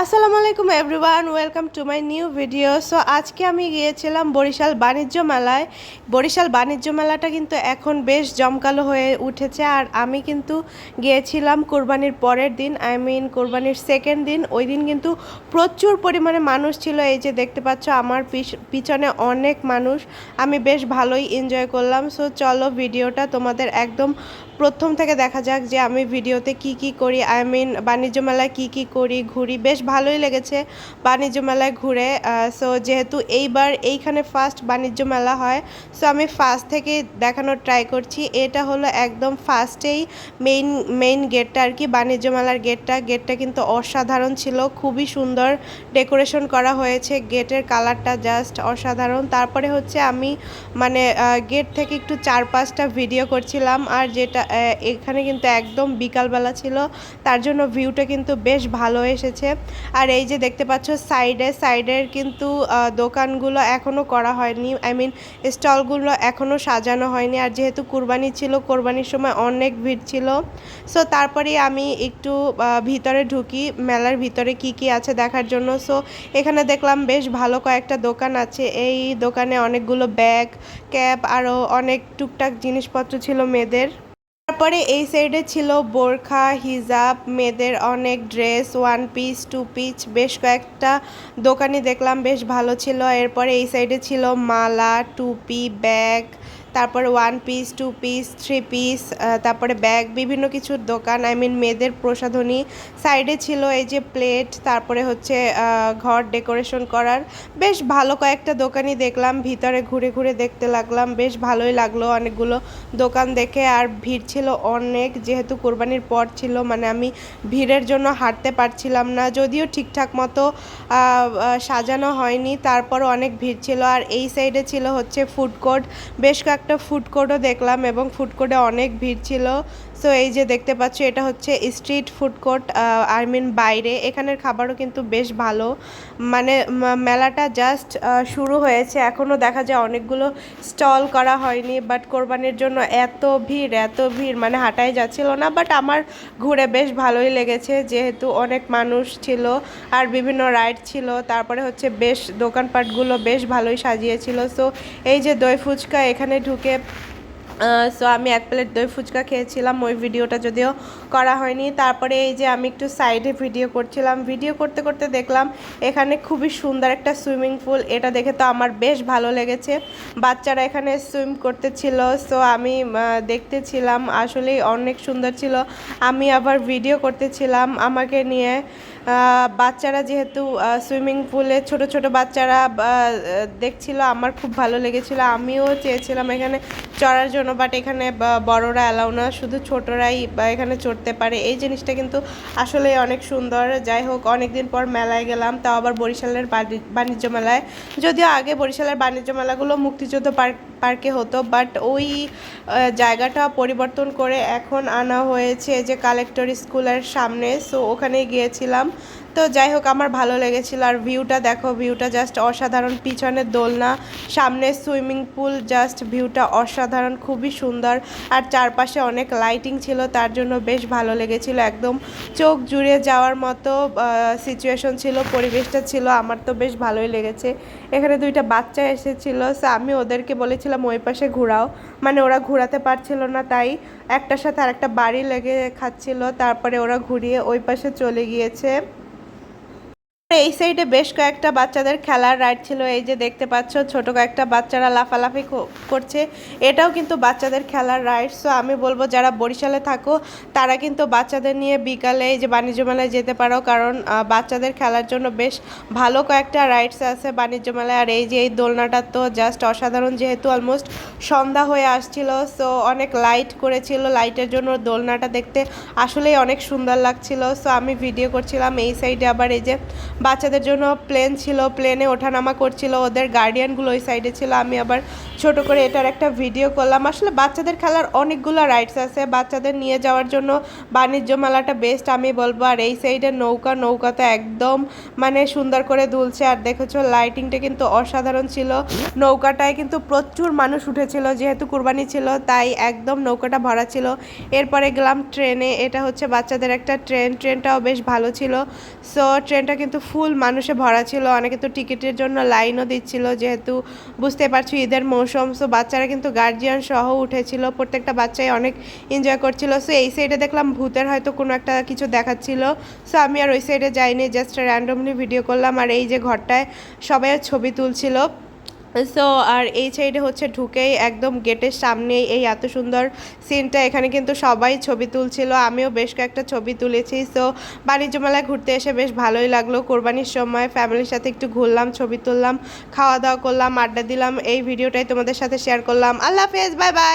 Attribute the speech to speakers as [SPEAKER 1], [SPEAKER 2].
[SPEAKER 1] আসসালামু আলাইকুম everyone, welcome to my new video. So আজকে আমি গিয়েছিলাম বরিশাল বাণিজ্য মেলায়। বরিশাল বাণিজ্য মেলাটা কিন্তু এখন বেশ জমকালো হয়ে উঠেছে। আর আমি কিন্তু গিয়েছিলাম কোরবানির পরের দিন, কোরবানির সেকেন্ড দিন। ওই দিন কিন্তু প্রচুর পরিমাণে মানুষ ছিল। এই যে দেখতে পাচ্ছ আমার পিছনে অনেক মানুষ। আমি বেশ ভালোই এনজয় করলাম। সো চলো ভিডিওটা তোমাদের একদম প্রথম থেকে দেখা যাক যে আমি ভিডিওতে কি কি করি, বাণিজ্য মেলায় কি কি করি, ঘুরি। বেশ ভালোই লেগেছে বাণিজ্য মেলায় ঘুরে। সো যেহেতু এইবার এইখানে ফার্স্ট বাণিজ্য মেলা হয়, সো আমি ফার্স্ট থেকে দেখানোর ট্রাই করছি। এটা হলো একদম ফার্স্টেই মেইন গেটটা আর কি, বাণিজ্য মেলার গেটটা কিন্তু অসাধারণ ছিল। খুবই সুন্দর ডেকোরেশন করা হয়েছে, গেটের কালারটা জাস্ট অসাধারণ। তারপরে হচ্ছে আমি গেট থেকে একটু 4-5টা ভিডিও করছিলাম। আর যেটা এখানে কিন্তু একদম বিকালবেলা ছিল, তার জন্য ভিউটা কিন্তু বেশ ভালো এসেছে। আর এই যে দেখতে পাচ্ছ সাইডের কিন্তু দোকানগুলো এখনও করা হয়নি, স্টলগুলো এখনও সাজানো হয়নি। আর যেহেতু কুরবানি ছিল, কোরবানির সময় অনেক ভিড় ছিল। সো তারপরে আমি একটু ভিতরে ঢুকি, মেলার ভিতরে কি কি আছে দেখার জন্য। সো এখানে দেখলাম বেশ ভালো কয়েকটা দোকান আছে। এই দোকানে অনেকগুলো ব্যাগ, ক্যাপ আরও অনেক টুকটাক জিনিসপত্র ছিল মেয়েদের। তারপরে এই সাইডে ছিল বোরখা, হিজাব, মেয়েদের অনেক ড্রেস, 1 পিস 2 পিস, বেশ কয়েকটা দোকানই দেখলাম বেশ ভালো ছিল। এরপরে এই সাইডে ছিল মালা, টুপি, ব্যাগ, তারপরে 1 পিস 2 পিস 3 পিস, তারপরে ব্যাগ, বিভিন্ন কিছুর দোকান, মেয়েদের প্রসাধনী। সাইডে ছিল এই যে প্লেট, তারপরে হচ্ছে ঘর ডেকোরেশন করার বেশ ভালো কয়েকটা দোকানই দেখলাম। ভিতরে ঘুরে ঘুরে দেখতে লাগলাম, বেশ ভালোই লাগলো অনেকগুলো দোকান দেখে। আর ভিড় ছিল অনেক, যেহেতু কোরবানির পর ছিল, আমি ভিড়ের জন্য হাঁটতে পারছিলাম না। যদিও ঠিকঠাক মতো সাজানো হয়নি, তারপরও অনেক ভিড় ছিল। আর এই সাইডে ছিল হচ্ছে ফুড কোর্ট, বেশ কয়েকটা ফুড কোর্টও দেখলাম এবং ফুড কোর্টে অনেক ভিড় ছিল। সো এই যে দেখতে পাচ্ছ এটা হচ্ছে স্ট্রিট ফুড কোর্ট, বাইরে। এখানের খাবারও কিন্তু বেশ ভালো। মেলাটা জাস্ট শুরু হয়েছে, এখনও দেখা যায় অনেকগুলো স্টল করা হয়নি। বাট কোরবানির জন্য এত ভিড় হাঁটাই যাচ্ছিল না। বাট আমার ঘুরে বেশ ভালোই লেগেছে, যেহেতু অনেক মানুষ ছিল আর বিভিন্ন রাইড ছিল। তারপরে হচ্ছে বেশ দোকানপাটগুলো বেশ ভালোই সাজিয়েছিল। সো এই যে দই ফুচকা, এখানে ঢুকে সো আমি 1 প্লেট দই ফুচকা খেয়েছিলাম, ওই ভিডিওটা যদিও করা হয়নি। তারপরে এই যে আমি একটু সাইডে ভিডিও করছিলাম, ভিডিও করতে করতে দেখলাম এখানে খুবই সুন্দর একটা সুইমিং পুল। এটা দেখে তো আমার বেশ ভালো লেগেছে, বাচ্চারা এখানে সুইম করতেছিল। সো আমি দেখতেছিলাম, আসলেই অনেক সুন্দর ছিল। আমি আবার ভিডিও করতেছিলাম আমাকে নিয়ে। বাচ্চারা যেহেতু সুইমিং পুলে ছোট ছোট বাচ্চারা দেখছিল, আমার খুব ভালো লেগেছিল। আমিও চেয়েছিলাম এখানে চড়ার জন্য, বাট এখানে বড়রা অ্যালাউ না, শুধু ছোটরাই এখানে চড়তে পারে। এই জিনিসটা কিন্তু আসলে অনেক সুন্দর। যাই হোক, অনেক দিন পর মেলায় গেলাম, তাও আবার বরিশালের বাণিজ্য মেলায়। যদিও আগে বরিশালের বাণিজ্য মেলাগুলো মুক্তিযুদ্ধ পার্কে হতো, বাট ওই জায়গাটা পরিবর্তন করে এখন আনা হয়েছে যে কালেক্টর স্কুলের সামনে। সো ওখানে গিয়েছিলাম। তো যাই হোক, আমার ভালো লেগেছিল। আর ভিউটা দেখো, ভিউটা জাস্ট অসাধারণ। পিছনে দোলনা, সামনে সুইমিং পুল, জাস্ট ভিউটা অসাধারণ, খুবই সুন্দর। আর চারপাশে অনেক লাইটিং ছিল, তার জন্য বেশ ভালো লেগেছিল। একদম চোখ জুড়ে যাওয়ার মতো সিচুয়েশন ছিল, পরিবেশটা ছিল। আমার তো বেশ ভালোই লেগেছে। এখানে 2টা বাচ্চা এসেছিল, সো আমি ওদেরকে বলেছিলাম ওই পাশে ঘোরাও, ওরা ঘোরাতে পারছিল না, তাই একটার সাথে আরেকটা বাড়ি লেগে খাচ্ছিল। তারপরে ওরা ঘুরিয়ে ওই পাশে চলে গিয়েছে। এই সাইডে বেশ কয়েকটা বাচ্চাদের খেলার রাইড ছিল। এই যে দেখতে পাচ্ছ ছোট কয়েকটা বাচ্চারা লাফালাফি করছে, এটাও কিন্তু বাচ্চাদের খেলার রাইড। সো আমি বলবো যারা বরিশালে থাকো তারা কিন্তু বাচ্চাদের নিয়ে বিকালে এই যে বাণিজ্য মেলায় যেতে পারো, কারণ বাচ্চাদের খেলার জন্য বেশ ভালো কয়েকটা রাইডস আছে বাণিজ্য মেলায়। আর এই যে এই দোলনাটা তো জাস্ট অসাধারণ, যেহেতু অলমোস্ট সন্ধ্যা হয়ে আসছিল, সো অনেক লাইট করেছিল, লাইটের জন্য দোলনাটা দেখতে আসলেই অনেক সুন্দর লাগছিল। সো আমি ভিডিও করছিলাম। এই সাইডে আবার এই যে বাচ্চাদের জন্য প্লেন ছিল, প্লেনে ওঠানামা করছিল, ওদের গার্ডিয়ানগুলো ওই সাইডে ছিল। আমি আবার ছোট করে এটার একটা ভিডিও করলাম। আসলে বাচ্চাদের খেলার অনেকগুলো রাইডস আছে, বাচ্চাদের নিয়ে যাওয়ার জন্য বাণিজ্য মেলাটা বেস্ট আমি বলবো। আর এই সাইডে নৌকাতে একদম মানে সুন্দর করে দুলছে। আর দেখেছো লাইটিংটা কিন্তু অসাধারণ ছিল। নৌকাটায় কিন্তু প্রচুর মানুষ উঠেছিল, যেহেতু কুরবানি ছিল তাই একদম নৌকাটা ভরা ছিল। এরপরে গেলাম ট্রেনে, এটা হচ্ছে বাচ্চাদের একটা ট্রেনটাও বেশ ভালো ছিল। সো ট্রেনটা কিন্তু ফুল মানুষে ভরা ছিল, অনেকে তো টিকিটের জন্য লাইনও দিচ্ছিল, যেহেতু বুঝতে পারছো ঈদের মৌসুম। সো বাচ্চারা কিন্তু গার্জিয়ান সহ উঠেছিল, প্রত্যেকটা বাচ্চাই অনেক এনজয় করছিল। সো এই সাইডে দেখলাম ভূতের হয়তো কোনো একটা কিছু দেখাচ্ছিল। সো আমি আর ওই সাইডে যাইনি, জাস্ট র্যান্ডমলি ভিডিও করলাম। আর এই যে ঘরটায় সবাই ছবি তুলছিল। সো আর এই সাইডে হচ্ছে ঢুকেই একদম গেটের সামনেই এই এত সুন্দর সিনটা, এখানে কিন্তু সবাই ছবি তুলছিল, আমিও বেশ কয়েকটা ছবি তুলেছি। সো বাণিজ্য মেলায় ঘুরতে এসে বেশ ভালোই লাগলো। কোরবানির সময় ফ্যামিলির সাথে একটু ঘুরলাম, ছবি তুললাম, খাওয়া দাওয়া করলাম, আড্ডা দিলাম। এই ভিডিওটাই তোমাদের সাথে শেয়ার করলাম। আল্লাহ হাফেজ, বাই বাই।